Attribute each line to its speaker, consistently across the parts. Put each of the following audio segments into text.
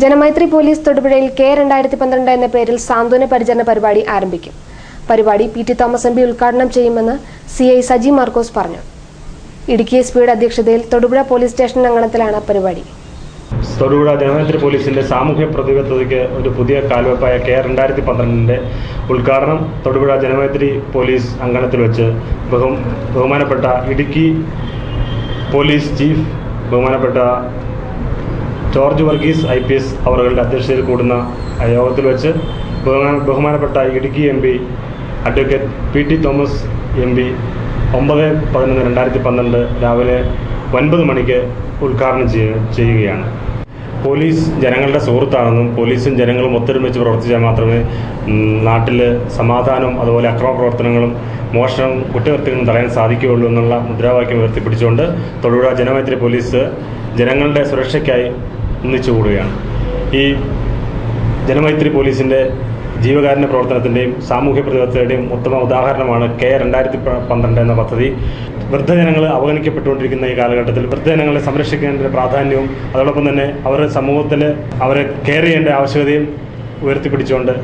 Speaker 1: Janamaithri police തൊടുപുഴയിൽ K2012 എന്ന പേരിൽ സാന്ത്വന പരിചരണ പരിപാടി ആരംഭിക്കും. പരിപാടി PT തോമസ് MP ഉദ്ഘാടനം ചെയ്യുമെന്ന് CI സജി മാർക്കോസ് പറഞ്ഞു. ഇടുക്കി എസ്പിയുടെ അധ്യക്ഷതയിൽ തൊടുപുഴ പോലീസ് സ്റ്റേഷൻ അങ്കണത്തിലാണ് പരിപാടി.
Speaker 2: തൊടുപുഴ ജനമൈത്രി പോലീസിന്റെ സാമൂഹ്യ പ്രതിബദ്ധതയ്ക്ക് ഒരു പുതിയ കാൽവെപ്പായ K2012 ഉദ്ഘാടനം തൊടുപുഴ ജനമൈത്രി പോലീസ് അങ്കണത്തിൽ വെച്ച് ബഹുമാനപ്പെട്ട ഇടുക്കി പോലീസ് ചീഫ് ബഹുമാനപ്പെട്ട ജോർജ് വർഗീസ് IPS അവരുടെ അധ്യക്ഷതയിൽ കൂടുന്ന യോഗത്തിൽ വെച്ച് ബഹുമാനപ്പെട്ട Idukki MP advocate PT Thomas MP 9/11/2012 രാവിലെ 9 മണിക്ക് ഉദ്ഘാടനം ചെയ്യുകയാണ്. പോലീസ് ജനങ്ങളുടെ സുഹൃത്താണെന്നും പോലീസും ജനങ്ങളും ഒത്തൊരുമിച്ച് പ്രവർത്തിച്ചാൽ മാത്രമേ നാട്ടിൽ സമാധാനവും അതുപോലെ അക്രമ പ്രവർത്തനങ്ങളും മോഷണവും കുറ്റകൃത്യങ്ങളും തടയാൻ സാധിക്കുകയുള്ളൂ എന്നുള്ള മുദ്രാവാക്യം ഉയർത്തിപ്പിടിച്ചുകൊണ്ട് തൊടുപുഴ ജനമൈത്രി പോലീസ് ജനങ്ങളുടെ സുരക്ഷയ്ക്കായി ഒന്നിച്ചുകൂടുകയാണ്. ഈ ജനമൈത്രി പോലീസിൻ്റെ ജീവകാരുണ്യ പ്രവർത്തനത്തിൻ്റെയും സാമൂഹ്യ പ്രതിബദ്ധതയുടെയും ഉത്തമ ഉദാഹരണമാണ് K2012 എന്ന പദ്ധതി. വൃദ്ധജനങ്ങൾ അവഗണിക്കപ്പെട്ടുകൊണ്ടിരിക്കുന്ന ഈ കാലഘട്ടത്തിൽ വൃദ്ധജനങ്ങളെ സംരക്ഷിക്കേണ്ട പ്രാധാന്യവും അതോടൊപ്പം തന്നെ അവരുടെ സമൂഹത്തിൽ അവരെ കെയർ ചെയ്യേണ്ട ആവശ്യകതയും ഉയർത്തിപ്പിടിച്ചുകൊണ്ട്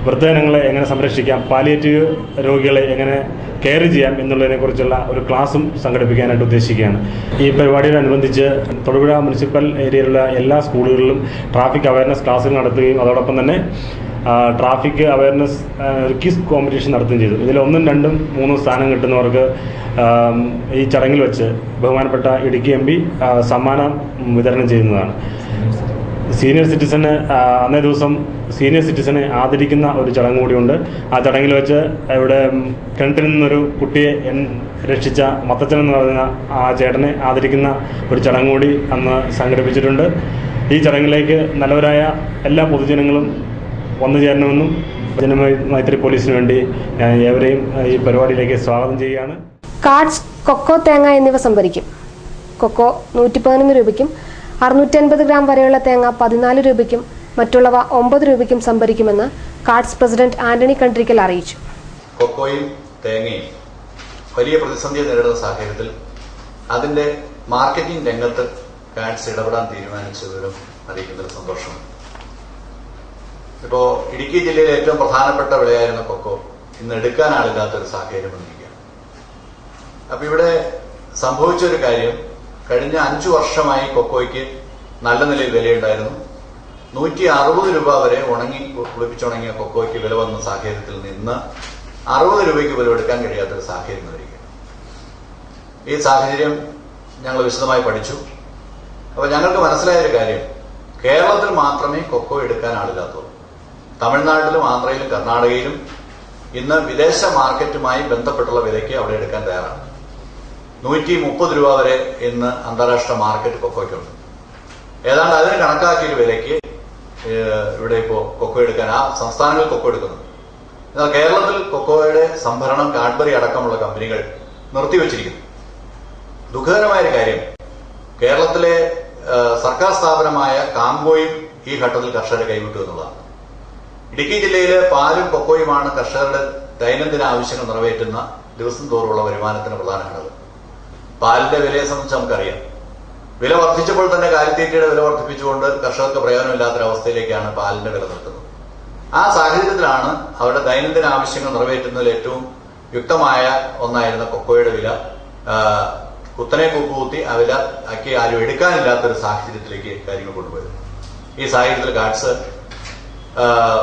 Speaker 2: വൃദ്ധജനങ്ങളെ എങ്ങനെ സംരക്ഷിക്കാം, പാലിയേറ്റീവ് രോഗികളെ എങ്ങനെ കെയർ ചെയ്യാം എന്നുള്ളതിനെക്കുറിച്ചുള്ള ഒരു ക്ലാസും സംഘടിപ്പിക്കാനായിട്ട് ഉദ്ദേശിക്കുകയാണ്. ഈ പരിപാടിയോടനുബന്ധിച്ച് തൊടുപുഴ മുനിസിപ്പൽ ഏരിയയിലുള്ള എല്ലാ സ്കൂളുകളിലും ട്രാഫിക് അവയർനെസ് ക്ലാസ്സുകൾ നടത്തുകയും അതോടൊപ്പം തന്നെ ട്രാഫിക് അവയർനെസ് ക്വിസ് കോമ്പറ്റീഷൻ നടത്തുകയും ചെയ്തു. ഇതിൽ 1, 2, 3 സ്ഥാനം കിട്ടുന്നവർക്ക് ഈ ചടങ്ങിൽ വെച്ച് ബഹുമാനപ്പെട്ട ഇടുക്കി MP സമ്മാനം വിതരണം ചെയ്യുന്നതാണ്. സീനിയർ സിറ്റിസന് അന്നേ ദിവസം സീനിയർ സിറ്റിസനെ ആദരിക്കുന്ന ഒരു ചടങ്ങ് കൂടിയുണ്ട്. ആ ചടങ്ങിൽ വെച്ച് ഇവിടെ കിണറ്റിൽ നിന്നൊരു കുട്ടിയെ രക്ഷിച്ച മത്തച്ചൻ എന്ന് പറയുന്ന ആ ചേട്ടനെ ആദരിക്കുന്ന ഒരു ചടങ്ങ് കൂടി അന്ന് സംഘടിപ്പിച്ചിട്ടുണ്ട്. ഈ ചടങ്ങിലേക്ക് നല്ലവരായ എല്ലാ പൊതുജനങ്ങളും വന്നു ചേരണമെന്നും ജനമൈത്രി പോലീസിന് വേണ്ടി ഞാൻ ഏവരെയും ഈ പരിപാടിയിലേക്ക് സ്വാഗതം ചെയ്യുകയാണ്.
Speaker 1: കാർഡ്സ്, കൊക്കോ, തേങ്ങ എന്നിവ സംഭരിക്കും. കൊക്കോ 111 രൂപയ്ക്കും 650 ഗ്രാം വരെയുള്ള തേങ്ങ 14 രൂപയ്ക്കും മറ്റുള്ളവ 9 രൂപയ്ക്കും സംഭരിക്കുമെന്ന് കാർഡ്സ് പ്രസിഡന്റ് ആന്റണി കണ്ട്രിക്കൽ അറിയിച്ചു.
Speaker 3: കൊക്കോയും തേങ്ങയും വലിയ പ്രതിസന്ധി നേരിടുന്ന സാഹചര്യത്തിൽ അതിന്റെ മാർക്കറ്റിംഗ് രംഗത്ത് കാർഡ്സ് ഇടപെടാൻ തീരുമാനിച്ചതിലും അറിയിക്കുന്നതിൽ സന്തോഷമാണ്. ഇപ്പോൾ ഇടുക്കി ജില്ലയിലെ ഏറ്റവും പ്രധാനപ്പെട്ട വിളയായിരുന്ന കൊക്കോ ഇന്ന് എടുക്കാൻ ആളില്ലാത്തൊരു സാഹചര്യം വന്നിരിക്കുകയാണ്. അപ്പൊ ഇവിടെ സംഭവിച്ചൊരു കാര്യം, കഴിഞ്ഞ 5 വർഷമായി കൊക്കോയ്ക്ക് നല്ല നിലയിൽ വിലയുണ്ടായിരുന്നു. 160 രൂപ വരെ കുളിപ്പിച്ചുണങ്ങിയ കൊക്കോയ്ക്ക് വില വന്ന സാഹചര്യത്തിൽ നിന്ന് 60 രൂപയ്ക്ക് പോലും എടുക്കാൻ കഴിയാത്തൊരു സാഹചര്യം വരികയാണ്. ഈ സാഹചര്യം ഞങ്ങൾ വിശദമായി പഠിച്ചു. അപ്പൊ ഞങ്ങൾക്ക് മനസ്സിലായൊരു കാര്യം, കേരളത്തിൽ മാത്രമേ കൊക്കോ എടുക്കാൻ ആളില്ലാത്തുള്ളൂ. തമിഴ്നാട്ടിലും ആന്ധ്രയിലും കർണാടകയിലും ഇന്ന് വിദേശ മാർക്കറ്റുമായി ബന്ധപ്പെട്ടുള്ള വിലയ്ക്ക് അവിടെ എടുക്കാൻ തയ്യാറാണ്. 130 രൂപ വരെ ഇന്ന് അന്താരാഷ്ട്ര മാർക്കറ്റ് കൊക്കോയ്ക്കുണ്ട്. ഏതാണ്ട് അതിന് കണക്കാക്കിയൊരു വിലയ്ക്ക് ഇവിടെ ഇപ്പോൾ കൊക്കോ എടുക്കാൻ ആ സംസ്ഥാനങ്ങളിൽ കൊക്കോ എടുക്കുന്നു. എന്നാൽ കേരളത്തിൽ കൊക്കോയുടെ സംഭരണം കാഡ്ബറി അടക്കമുള്ള കമ്പനികൾ നിർത്തിവച്ചിരിക്കുന്നു. ദുഃഖകരമായൊരു കാര്യം, കേരളത്തിലെ സർക്കാർ സ്ഥാപനമായ കാംഗോയും ഈ ഘട്ടത്തിൽ കർഷകരെ കൈവിട്ടു എന്നുള്ളതാണ്. ഇടുക്കി ജില്ലയിലെ പാലും കൊക്കോയുമാണ് കർഷകരുടെ ദൈനംദിന ആവശ്യങ്ങൾ നിറവേറ്റുന്ന ദിവസം തോറുമുള്ള വരുമാനത്തിന് പ്രധാന ഘടകം. പാലിന്റെ വിലയെ സംബന്ധിച്ച് നമുക്കറിയാം. വില വർദ്ധിച്ചപ്പോൾ തന്നെ കാലിത്തീറ്റയുടെ വില വർദ്ധിപ്പിച്ചുകൊണ്ട് കർഷകർക്ക് പ്രയോജനമില്ലാത്തൊരവസ്ഥയിലേക്കാണ് പാലിന്റെ വില നിർത്തുന്നത്. ആ സാഹചര്യത്തിലാണ് അവരുടെ ദൈനംദിന ആവശ്യങ്ങൾ നിറവേറ്റുന്നതിൽ ഏറ്റവും യുക്തമായ ഒന്നായിരുന്ന കൊക്കോയുടെ വില കുത്തനെ കൂപ്പുകുത്തി ആ വില ആക്കി ആരും എടുക്കാനില്ലാത്തൊരു സാഹചര്യത്തിലേക്ക് കാര്യങ്ങൾ കൊണ്ടുപോയത്. ഈ സാഹചര്യത്തിൽ കാർഡ്സ്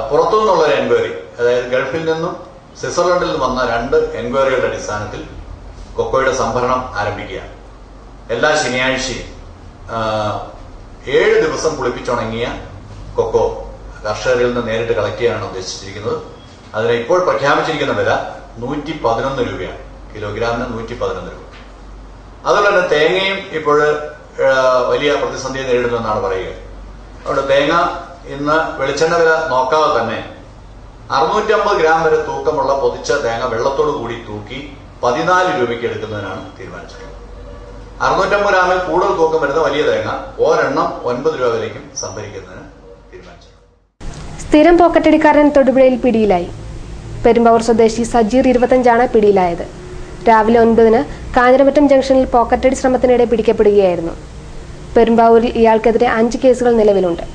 Speaker 3: പുറത്തുനിന്നുള്ള ഒരു എൻക്വയറി, അതായത് ഗൾഫിൽ നിന്നും സ്വിറ്റ്സർലൻഡിൽ നിന്നും വന്ന 2 എൻക്വയറികളുടെ അടിസ്ഥാനത്തിൽ കൊക്കോയുടെ സംഭരണം ആരംഭിക്കുകയാണ്. എല്ലാ ശനിയാഴ്ചയും 7 ദിവസം പുളിപ്പിച്ചുണങ്ങിയ കൊക്കോ കർഷകരിൽ നിന്ന് നേരിട്ട് കളക്ട് ചെയ്യാനാണ് ഉദ്ദേശിച്ചിരിക്കുന്നത്. അതിന് ഇപ്പോൾ പ്രഖ്യാപിച്ചിരിക്കുന്ന വില 111 രൂപയാണ്. കിലോഗ്രാമിന് 111 രൂപ. അതുപോലെ തന്നെ തേങ്ങയും ഇപ്പോൾ വലിയ പ്രതിസന്ധിയെ നേരിടുമെന്നാണ് പറയുക. അതുകൊണ്ട് തേങ്ങ ഇന്ന് വെളിച്ചെണ്ണ വില നോക്കാതെ തന്നെ 650 ഗ്രാം വരെ തൂക്കമുള്ള പൊതിച്ച തേങ്ങ വെള്ളത്തോട് കൂടി തൂക്കി 14 രൂപയ്ക്ക് എടുക്കുന്നതിനാണ് തീരുമാനിച്ചിട്ടുള്ളത്. 650 ഗ്രാമിൽ കൂടുതൽ തൂക്കം വരുന്ന വലിയ തേങ്ങ ഒരെണ്ണം 9 രൂപ വിലയ്ക്കും സംഭരിക്കുന്നതിന് തീരുമാനിച്ചിട്ടുണ്ട്.
Speaker 1: സ്ഥിരം പോക്കറ്റടിക്കാരൻ തൊടുപുഴയിൽ പിടിയിലായി. പെരുമ്പാവൂർ സ്വദേശി സജീർ 25 പിടിയിലായത്. രാവിലെ 9 കാഞ്ഞിരമറ്റം ജംഗ്ഷനിൽ പോക്കറ്റടി ശ്രമത്തിനിടെ പിടിക്കപ്പെടുകയായിരുന്നു. പെരുമ്പാവൂരിൽ ഇയാൾക്കെതിരെ 5 കേസുകൾ നിലവിലുണ്ട്.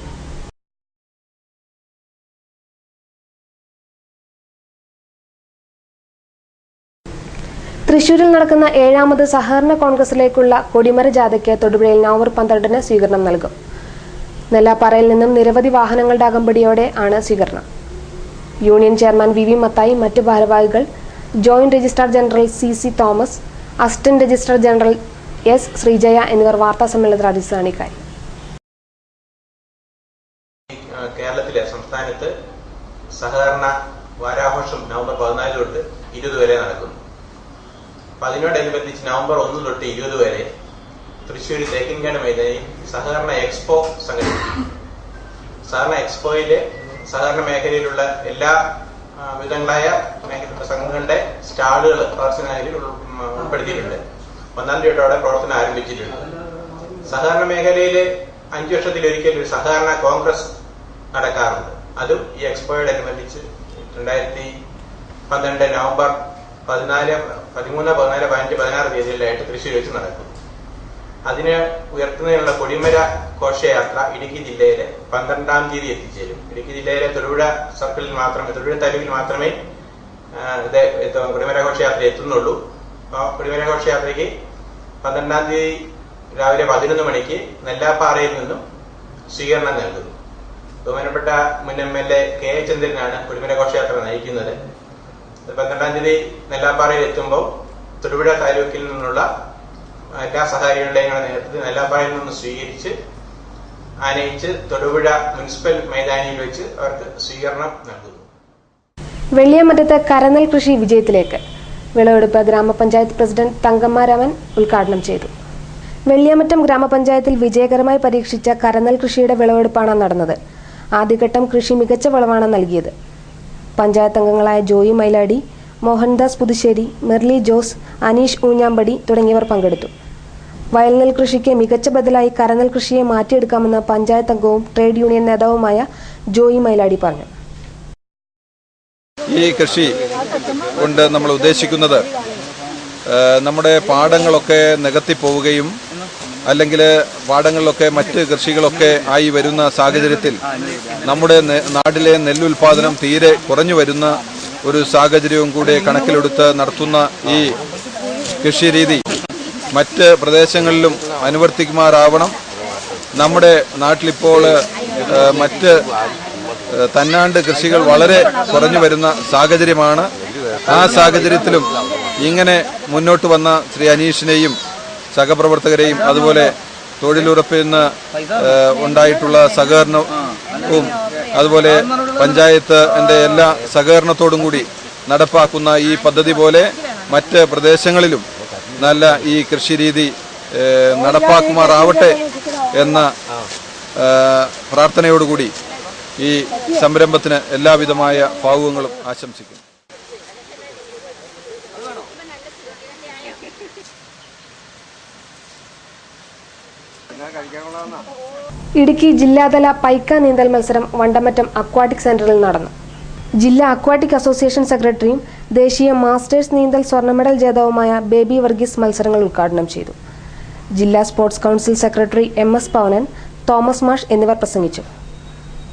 Speaker 1: തൃശൂരിൽ നടക്കുന്ന 7ാമത് സഹകരണ കോൺഗ്രസിലേക്കുള്ള കൊടിമര ജാഥയ്ക്ക് തൊടുപുഴയിൽ നവംബർ 12-ന് സ്വീകരണം നൽകും. നെല്ലാപ്പാറയിൽ നിന്നും നിരവധി വാഹനങ്ങളുടെ അകമ്പടിയോടെ ആണ് സ്വീകരണം. യൂണിയൻ ചെയർമാൻ വി മത്തായി, മറ്റു ഭാരവാഹികൾ joint registrar general CC Thomas, assistant registrar general S Sreejaya എന്നിവർ വാർത്താസമ്മേളനത്തിൽ അറിയിച്ചതാണിക്കാര്യം.
Speaker 4: കേരളത്തിലെ സംസ്ഥാനത്ത് സഹകരണ വാരാഘോഷം നവംബർ 14 തൊട്ട് 20 വരെ നടക്കുന്നു. അപ്പൊ അതിനോടനുബന്ധിച്ച് നവംബർ 1 തൊട്ട് 20 വരെ തൃശ്ശൂർ തേക്കിൻകാട് മൈതാനിയിൽ സഹകരണ എക്സ്പോ സംഘടിപ്പിക്കും. സഹകരണ എക്സ്പോയില് സഹകരണ മേഖലയിലുള്ള എല്ലാ വിധങ്ങളായ സംഘങ്ങളുടെ സ്റ്റാളുകൾ പ്രദർശന മേഖലയിൽ ഉൾപ്പെടുത്തിയിട്ടുണ്ട്. 1-ാം തീയതിയോടെ പ്രവർത്തനം ആരംഭിച്ചിട്ടുണ്ട്. സഹകരണ മേഖലയിൽ 5 വർഷത്തിലൊരിക്കൽ ഒരു സഹകരണ കോൺഗ്രസ് നടക്കാറുണ്ട്. അതും ഈ എക്സ്പോയോടനുബന്ധിച്ച് 2012 നവംബർ 13, 14, 15, 16 തീയതികളിലായിട്ട് തൃശ്ശൂർ വെച്ച് നടക്കും. അതിന് ഉയർത്തുന്നതിനുള്ള കൊടിമര ഘോഷയാത്ര ഇടുക്കി ജില്ലയിലെ 12-ാം തീയതി എത്തിച്ചേരും. ഇടുക്കി ജില്ലയിലെ തൊടുപുഴ സർക്കിളിൽ മാത്രമേ, തൊടുപുഴ താലൂക്കിൽ മാത്രമേ കൊടിമര ഘോഷയാത്ര എത്തുന്നുള്ളൂ. അപ്പോൾ കൊടിമര ഘോഷയാത്രയ്ക്ക് 12-ാം തീയതി രാവിലെ 11 മണിക്ക് നെല്ലാപ്പാറയിൽ നിന്നും സ്വീകരണം നൽകുന്നു. ബഹുമാനപ്പെട്ട മുൻ MLA KA ചന്ദ്രനാണ് കൊടിമര ഘോഷയാത്ര നയിക്കുന്നത്. 12-ാം തീയതി നെല്ലാപ്പാറയിൽ എത്തുമ്പോൾ തൊടുപുഴ താലൂക്കിൽ നിന്നുള്ള എല്ലാ സഹകാരികളുടെയും നേതൃത്വത്തിൽ നെല്ലാപ്പാറയിൽ നിന്ന് സ്വീകരിച്ച് ആനയിച്ച് തൊടുപുഴ മുനിസിപ്പൽ മൈതാനിയിൽ വെച്ച് അവർക്ക് സ്വീകരണം നൽകുന്നു.
Speaker 1: വെള്ളിയാമറ്റത്ത് കരനെൽ കൃഷി വിജയത്തിലേക്ക്. വിളവെടുപ്പ് ഗ്രാമപഞ്ചായത്ത് പ്രസിഡന്റ് തങ്കമ്മ രാമൻ ഉദ്ഘാടനം ചെയ്തു. വെള്ളിയാമറ്റം ഗ്രാമപഞ്ചായത്തിൽ വിജയകരമായി പരീക്ഷിച്ച കരനെൽ കൃഷിയുടെ വിളവെടുപ്പാണ് നടന്നത്. ആദ്യഘട്ടം കൃഷി മികച്ച വിളവാണ് നൽകിയത്. പഞ്ചായത്ത് അംഗങ്ങളായ ജോയി മൈലാടി, മോഹൻദാസ് പുതുശ്ശേരി, മെർലി ജോസ്, അനീഷ് ഊഞ്ഞാമ്പടി തുടങ്ങിയവർ പങ്കെടുത്തു. വയൽനെൽ കൃഷിക്ക് മികച്ച ബദലായി കരനെൽ കൃഷിയെ മാറ്റിയെടുക്കാമെന്ന് പഞ്ചായത്ത് അംഗവും ട്രേഡ് യൂണിയൻ നേതാവുമായ ജോയി മൈലാടി പറഞ്ഞു.
Speaker 5: ഈ കൃഷി കൊണ്ട് നമ്മൾ ഉദ്ദേശിക്കുന്നത് നമ്മുടെ പാടങ്ങളൊക്കെ നികത്തിപ്പോവുകയും അല്ലെങ്കിൽ പാടങ്ങളിലൊക്കെ മറ്റ് കൃഷികളൊക്കെ ആയി വരുന്ന സാഹചര്യത്തിൽ നമ്മുടെ നാട്ടിലെ നെല്ലുൽപാദനം തീരെ കുറഞ്ഞു വരുന്ന ഒരു സാഹചര്യവും കൂടെ കണക്കിലെടുത്ത് നടത്തുന്ന ഈ കൃഷി രീതി മറ്റ് പ്രദേശങ്ങളിലും അനുവർത്തിക്കുമാറാവണം. നമ്മുടെ നാട്ടിലിപ്പോൾ മറ്റ് തന്നാണ്ട് കൃഷികൾ വളരെ കുറഞ്ഞു വരുന്ന സാഹചര്യമാണ്. ആ സാഹചര്യത്തിലും ഇങ്ങനെ മുന്നോട്ട് വന്ന ശ്രീ അനീഷിനെയും സഹപ്രവർത്തകരെയും അതുപോലെ തൊഴിലുറപ്പിൽ നിന്ന് ഉണ്ടായിട്ടുള്ള സഹകരണവും അതുപോലെ പഞ്ചായത്തിന്റെ എല്ലാ സഹകരണത്തോടും കൂടി നടപ്പാക്കുന്ന ഈ പദ്ധതി പോലെ മറ്റ് പ്രദേശങ്ങളിലും നല്ല ഈ കൃഷി രീതി നടപ്പാക്കുമാറാവട്ടെ എന്ന പ്രാർത്ഥനയോടുകൂടി ഈ സംരംഭത്തിന് എല്ലാവിധമായ ഭാവുകങ്ങളും ആശംസിക്കുന്നു.
Speaker 1: ഇടുക്കി ജില്ലാതല പൈക്ക നീന്തൽ മത്സരം വണ്ടമറ്റം അക്വാട്ടിക് സെന്ററിൽ നടന്നു. ജില്ലാ അക്വാട്ടിക് അസോസിയേഷൻ സെക്രട്ടറിയും ദേശീയ മാസ്റ്റേഴ്സ് നീന്തൽ സ്വർണ്ണ മെഡൽ ജേതാവുമായ ബേബി വർഗീസ് മത്സരങ്ങൾ ഉദ്ഘാടനം ചെയ്തു. ജില്ലാ sports council secretary MS Pavanan, Thomas മാഷ് എന്നിവർ പ്രസംഗിച്ചു.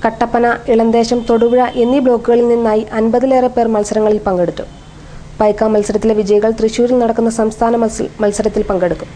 Speaker 1: കട്ടപ്പന, ഇളന്തേശം, തൊടുപുഴ എന്നീ ബ്ലോക്കുകളിൽ നിന്നായി 50-ലേറെ പേർ മത്സരങ്ങളിൽ പങ്കെടുത്തു. പൈക്ക മത്സരത്തിലെ വിജയികൾ തൃശൂരിൽ നടക്കുന്ന സംസ്ഥാന മത്സരത്തിൽ പങ്കെടുക്കും.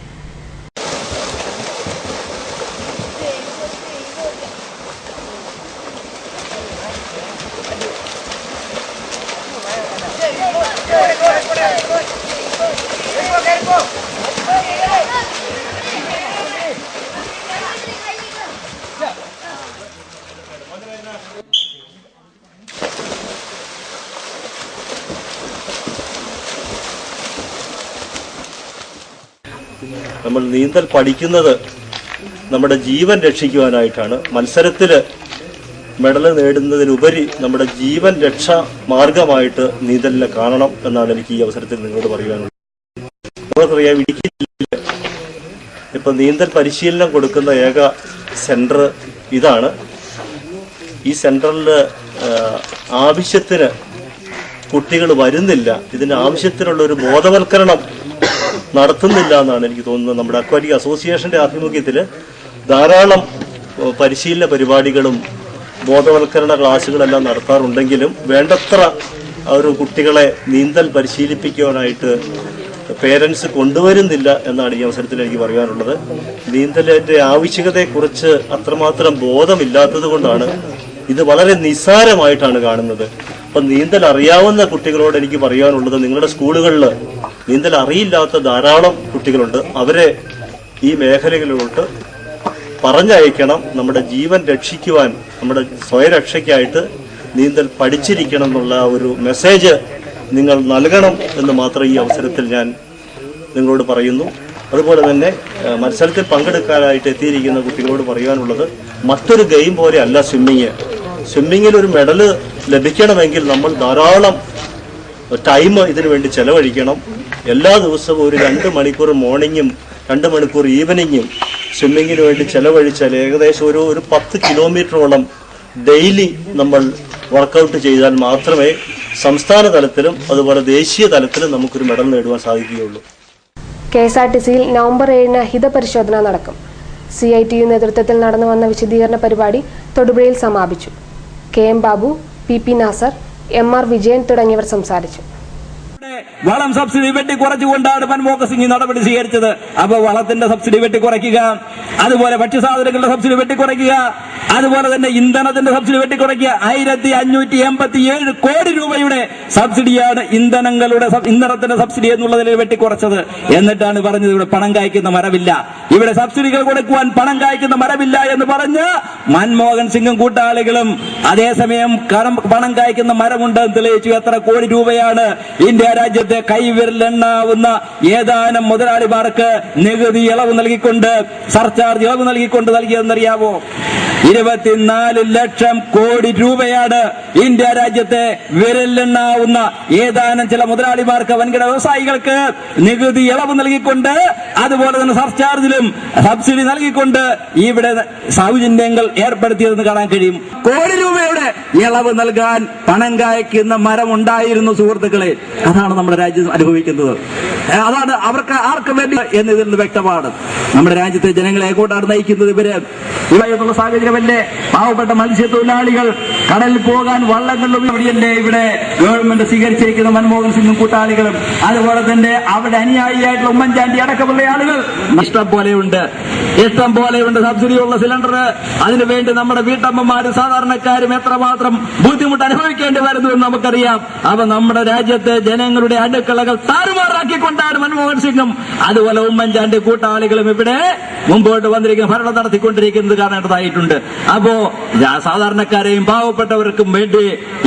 Speaker 6: നമ്മൾ നീന്തൽ പഠിക്കുന്നത് നമ്മുടെ ജീവൻ രക്ഷിക്കുവാനായിട്ടാണ്. മത്സരത്തിൽ മെഡൽ നേടുന്നതിനുപരി നമ്മുടെ ജീവൻ രക്ഷാ മാർഗമായിട്ട് നീന്തലിനെ കാണണം എന്നാണ് എനിക്ക് ഈ അവസരത്തിൽ നിങ്ങളോട് പറയുവാനുള്ളത്. നമുക്കറിയാം, ഇടുക്കി ജില്ലയിൽ ഇപ്പം നീന്തൽ പരിശീലനം കൊടുക്കുന്ന ഏക സെൻറ്റർ ഇതാണ്. ഈ സെൻറ്ററിൽ ആവശ്യത്തിന് കുട്ടികൾ വരുന്നില്ല. ഇതിന് ആവശ്യത്തിനുള്ള ഒരു ബോധവൽക്കരണം നടത്തുന്നില്ല എന്നാണ് എനിക്ക് തോന്നുന്നത്. നമ്മുടെ അക്വാറ്റിക് അസോസിയേഷന്റെ ആഭിമുഖ്യത്തിൽ ധാരാളം പരിശീലന പരിപാടികളും ബോധവൽക്കരണ ക്ലാസ്സുകളെല്ലാം നടത്താറുണ്ടെങ്കിലും വേണ്ടത്ര ഒരു കുട്ടികളെ നീന്തൽ പരിശീലിപ്പിക്കുവാനായിട്ട് പേരൻസ് കൊണ്ടുവരുന്നില്ല എന്നാണ് ഈ അവസരത്തിൽ എനിക്ക് പറയാനുള്ളത്. നീന്തലിന്റെ ആവശ്യകതയെക്കുറിച്ച് അത്രമാത്രം ബോധമില്ലാത്തത് കൊണ്ടാണ് ഇത് വളരെ നിസ്സാരമായിട്ടാണ് കാണുന്നത്. അപ്പം നീന്തൽ അറിയാവുന്ന കുട്ടികളോട് എനിക്ക് പറയാനുള്ളത്, നിങ്ങളുടെ സ്കൂളുകളിൽ നീന്തൽ അറിയില്ലാത്ത ധാരാളം കുട്ടികളുണ്ട്. അവരെ ഈ മേഖലകളിലോട്ട് പറഞ്ഞയക്കണം. നമ്മുടെ ജീവൻ രക്ഷിക്കുവാൻ, നമ്മുടെ സ്വയരക്ഷയ്ക്കായിട്ട് നീന്തൽ പഠിച്ചിരിക്കണം എന്നുള്ള ഒരു മെസ്സേജ് നിങ്ങൾ നൽകണം എന്ന് മാത്രം ഈ അവസരത്തിൽ ഞാൻ നിങ്ങളോട് പറയുന്നു. അതുപോലെ തന്നെ മത്സരത്തിൽ പങ്കെടുക്കാനായിട്ട് എത്തിയിരിക്കുന്ന കുട്ടികളോട് പറയാനുള്ളത്, മറ്റൊരു ഗെയിം പോലെ അല്ല സ്വിമ്മിങ്. സ്വിമ്മിങ്ങിൽ ഒരു മെഡൽ ലഭിക്കണമെങ്കിൽ നമ്മൾ ധാരാളം ടൈം ഇതിനു വേണ്ടി ചെലവഴിക്കണം. എല്ലാ ദിവസവും ഒരു 2 മണിക്കൂർ മോർണിംഗും 2 മണിക്കൂർ ഈവനിങ്ങും സ്വിമ്മിങ്ങിന് വേണ്ടി ചെലവഴിച്ചാൽ ഏകദേശം ഒരു 10 കിലോമീറ്ററോളം ഡെയിലി നമ്മൾ വർക്കൗട്ട് ചെയ്താൽ മാത്രമേ സംസ്ഥാന തലത്തിലും അതുപോലെ ദേശീയ തലത്തിലും നമുക്കൊരു മെഡൽ നേടുവാൻ സാധിക്കുകയുള്ളൂ.
Speaker 1: KSRTCയിൽ നവംബർ 7-ന് ഹിതപരിശോധന നടക്കും. CITU നേതൃത്വത്തിൽ നടന്നു വന്ന വിശദീകരണ പരിപാടി തൊടുപുഴയിൽ സമാപിച്ചു. KM Babu, PP Nasar, MR Vijayan തുടങ്ങിയവർ സംസാരിച്ചു.
Speaker 7: വളം സബ്സിഡി വെട്ടിക്കുറച്ചുകൊണ്ടാണ് മൻമോഹൻ സിംഗ് നടപടി സ്വീകരിച്ചത്. അപ്പോൾ വളത്തിന്റെ സബ്സിഡി വെട്ടിക്കുറയ്ക്കുക, അതുപോലെ ഭക്ഷ്യസാധനങ്ങളുടെ സബ്സിഡി വെട്ടിക്കുറയ്ക്കുക, അതുപോലെ തന്നെ ഇന്ധനത്തിന്റെ സബ്സിഡി വെട്ടിക്കുറയ്ക്കുക. 1587 കോടി രൂപയുടെ സബ്സിഡിയാണ് ഇന്ധനത്തിന്റെ സബ്സിഡി എന്നുള്ളതിൽ വെട്ടിക്കുറച്ചത്. എന്നിട്ടാണ് പറഞ്ഞത് ഇവിടെ പണം കായ്ക്കുന്ന മരമില്ല, ഇവിടെ സബ്സിഡികൾ കൊടുക്കുവാൻ പണം കായ്ക്കുന്ന മരമില്ല എന്ന് പറഞ്ഞ് മൻമോഹൻ സിംഗും കൂട്ടാളികളും അതേസമയം പണം കായ്ക്കുന്ന മരമുണ്ടെന്ന് തെളിയിച്ചു. എത്ര കോടി രൂപയാണ് ഇന്ത്യ രാജ്യത്തെ കൈവിരലെണ്ണാവുന്ന ഏതാനും മുതലാളിമാർക്ക് നികുതി ഇളവ് നൽകിക്കൊണ്ട്, സർചാർജ് ഇളവ് നൽകിക്കൊണ്ട് നൽകിയതെന്നറിയാവോ? 24 ലക്ഷം കോടി രൂപയാണ് ഇന്ത്യ രാജ്യത്തെ വിരലെണ്ണാവുന്ന ഏതാനും ചില മുതലാളിമാർക്ക്, വൻകിട വ്യവസായികൾക്ക് നികുതി ഇളവ് നൽകിക്കൊണ്ട്, അതുപോലെ തന്നെ സർചാർജിലും സബ്സിഡി നൽകിക്കൊണ്ട് ഇവിടെ സൗജന്യങ്ങൾ ഏർപ്പെടുത്തിയതെന്ന് കാണാൻ കഴിയും. കോടി രൂപയുടെ ഇളവ് നൽകാൻ പണം കായ്ക്കുന്ന മരം ഉണ്ടായിരുന്നു സുഹൃത്തുക്കളെ. അതാണ് നമ്മുടെ രാജ്യം അനുഭവിക്കുന്നത്. അതാണ് അവർക്ക് ആർക്ക് വേണ്ടി എന്നതിൽ നിന്ന് വ്യക്തമാണ്. നമ്മുടെ രാജ്യത്തെ ജനങ്ങളെ എങ്ങോട്ടാണ് നയിക്കുന്നത് ഇവയുള്ള സാഹചര്യമല്ലേ? പാവപ്പെട്ട മത്സ്യത്തൊഴിലാളികൾ കടലിൽ പോകാൻ വള്ളങ്ങളിലും ഇവിടെ ഗവൺമെന്റ് സ്വീകരിച്ചിരിക്കുന്ന മൻമോഹൻ സിംഗും കൂട്ടാളികളും, അതുപോലെ തന്നെ അവിടെ അനുയായിയായിട്ടുള്ള ഉമ്മൻചാണ്ടി അടക്കമുള്ള ആളുകൾ ഇഷ്ടം പോലെയുണ്ട് സബ്സിഡിയുള്ള സിലിണ്ടർ. അതിനുവേണ്ടി നമ്മുടെ വീട്ടമ്മമാരും സാധാരണക്കാരും എത്രമാത്രം ബുദ്ധിമുട്ട് അനുഭവിക്കേണ്ടി വരുന്നു എന്ന് നമുക്കറിയാം. അപ്പൊ നമ്മുടെ രാജ്യത്തെ ജനങ്ങളുടെ അടുക്കളകൾ താറുമാറാക്കിക്കൊണ്ടാണ് മൻമോഹൻ സിംഗും അതുപോലെ ഉമ്മൻചാണ്ടി കൂട്ടാളികളും ഇവിടെ മുമ്പോട്ട് വന്നിരിക്കുന്ന ഭരണം നടത്തിക്കൊണ്ടിരിക്കുന്നത് കാണേണ്ടതായിട്ടുണ്ട്. അപ്പോ സാധാരണക്കാരെയും പാവപ്പെട്ടവർക്കും വേണ്ടി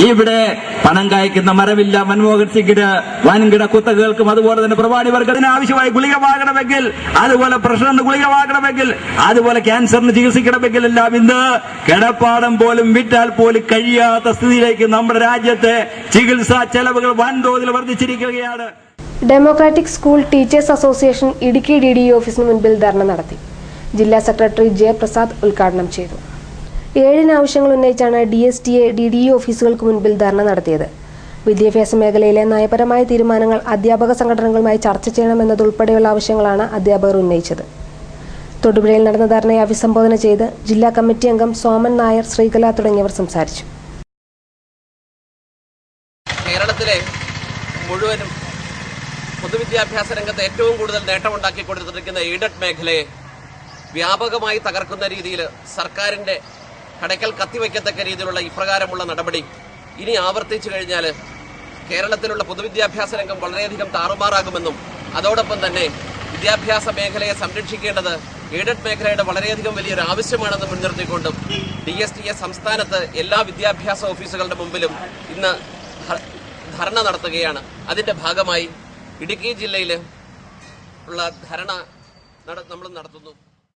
Speaker 7: ഇവിടെ പണം കായ്ക്കുന്ന മരമില്ല. മൻമോഹൻ സിംഗിന് വൻകിട കുത്തകകൾക്കും അതുപോലെ തന്നെ പ്രവാണി വർഗത്തിന് ആവശ്യമായി ഗുളിക വാങ്ങണമെങ്കിൽ, അതുപോലെ പ്രഷറിന് ഗുളിക വാങ്ങണമെങ്കിൽ, അതുപോലെ ക്യാൻസറിന് ചികിത്സിക്കണമെങ്കിൽ എല്ലാം ഇന്ന് കിടപ്പാടം പോലും വിറ്റാൽ പോലും കഴിയാത്ത സ്ഥിതിയിലേക്ക് നമ്മുടെ രാജ്യത്തെ ചികിത്സാ ചെലവുകൾ വൻതോതിൽ വർദ്ധിച്ചിരിക്കുകയാണ്.
Speaker 1: Democratic school teachers association Idukki DDE ഓഫീസിന് മുൻപിൽ ധർണ നടത്തി. ജില്ലാ സെക്രട്ടറി ജയപ്രസാദ് ഉദ്ഘാടനം ചെയ്തു. 7 ആവശ്യങ്ങൾ ഉന്നയിച്ചാണ് DSTA DDE ഓഫീസുകൾക്ക് മുൻപിൽ ധർണ നടത്തിയത്. വിദ്യാഭ്യാസ മേഖലയിലെ നയപരമായ തീരുമാനങ്ങൾ അധ്യാപക സംഘടനകളുമായി ചർച്ച ചെയ്യണമെന്നതുൾപ്പെടെയുള്ള ആവശ്യങ്ങളാണ് അധ്യാപകർ ഉന്നയിച്ചത്. തൊടുപുഴയിൽ നടന്ന ധർണയെ അഭിസംബോധന ചെയ്ത് ജില്ലാ കമ്മിറ്റി അംഗം സോമൻ നായർ, ശ്രീകല തുടങ്ങിയവർ സംസാരിച്ചു.
Speaker 8: കേരളത്തിലെ മുഴുവനും പൊതുവിദ്യാഭ്യാസ രംഗത്ത് ഏറ്റവും കൂടുതൽ നേട്ടമുണ്ടാക്കിക്കൊണ്ടിരിക്കുന്ന എയ്ഡഡ് മേഖലയെ വ്യാപകമായി തകർക്കുന്ന രീതിയിൽ സർക്കാരിന്റെ കടയ്ക്കൽ കത്തിവയ്ക്കത്തക്ക രീതിയിലുള്ള ഇപ്രകാരമുള്ള നടപടി ഇനി ആവർത്തിച്ചു കഴിഞ്ഞാൽ കേരളത്തിലുള്ള പൊതുവിദ്യാഭ്യാസ രംഗം വളരെയധികം താറുമാറാകുമെന്നും, അതോടൊപ്പം തന്നെ വിദ്യാഭ്യാസ മേഖലയെ സംരക്ഷിക്കേണ്ടത് എയ്ഡഡ് മേഖലയുടെ വളരെയധികം വലിയൊരു ആവശ്യമാണെന്ന് മുൻനിർത്തിക്കൊണ്ടും DSTA സംസ്ഥാനത്ത് എല്ലാ വിദ്യാഭ്യാസ ഓഫീസുകളുടെ മുമ്പിലും ഇന്ന് ധർണ നടത്തുകയാണ്. അതിന്റെ ഭാഗമായി ഇടുക്കി ജില്ലയിൽ ഉള്ള ധർണ നമ്മൾ നടത്തുന്നു.